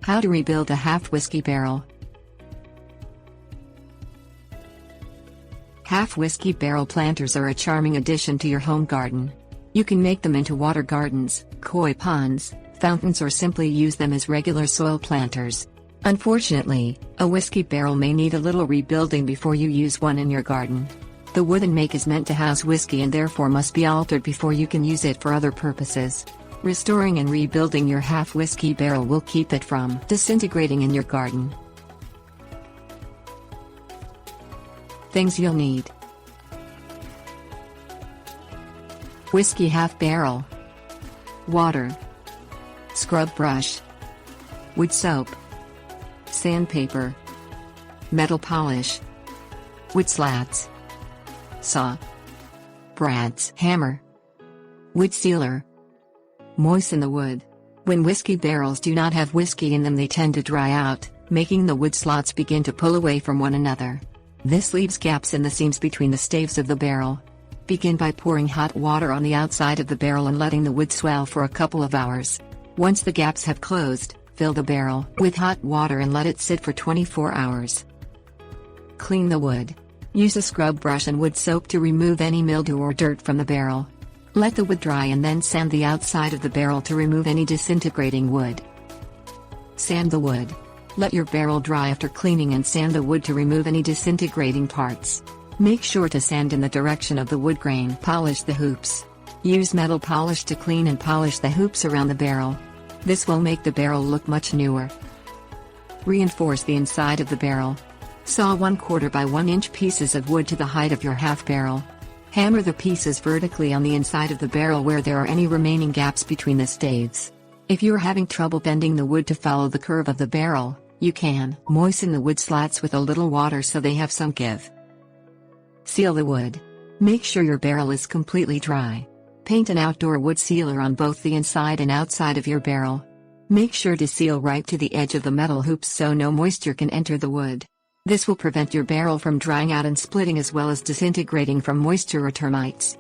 How to rebuild a half whiskey barrel. Half whiskey barrel planters are a charming addition to your home garden. You can make them into water gardens, koi ponds, fountains, or simply use them as regular soil planters. Unfortunately, a whiskey barrel may need a little rebuilding before you use one in your garden. The wooden make is meant to house whiskey and therefore must be altered before you can use it for other purposes. Restoring and rebuilding your half whiskey barrel will keep it from disintegrating in your garden. Things you'll need: whiskey half barrel, water, scrub brush, wood soap, sandpaper, metal polish, wood slats, saw, Brad's hammer, wood sealer. Moisten the wood. When whiskey barrels do not have whiskey in them, they tend to dry out, making the wood slots begin to pull away from one another. This leaves gaps in the seams between the staves of the barrel. Begin by pouring hot water on the outside of the barrel and letting the wood swell for a couple of hours. Once the gaps have closed, fill the barrel with hot water and let it sit for 24 hours. Clean the wood. Use a scrub brush and wood soap to remove any mildew or dirt from the barrel. Let the wood dry and then sand the outside of the barrel to remove any disintegrating wood. Sand the wood. Let your barrel dry after cleaning and sand the wood to remove any disintegrating parts. Make sure to sand in the direction of the wood grain. Polish the hoops. Use metal polish to clean and polish the hoops around the barrel. This will make the barrel look much newer. Reinforce the inside of the barrel. Saw 1/4 by 1 inch pieces of wood to the height of your half barrel. Hammer the pieces vertically on the inside of the barrel where there are any remaining gaps between the staves. If you are having trouble bending the wood to follow the curve of the barrel, you can moisten the wood slats with a little water so they have some give. Seal the wood. Make sure your barrel is completely dry. Paint an outdoor wood sealer on both the inside and outside of your barrel. Make sure to seal right to the edge of the metal hoops so no moisture can enter the wood. This will prevent your barrel from drying out and splitting, as well as disintegrating from moisture or termites.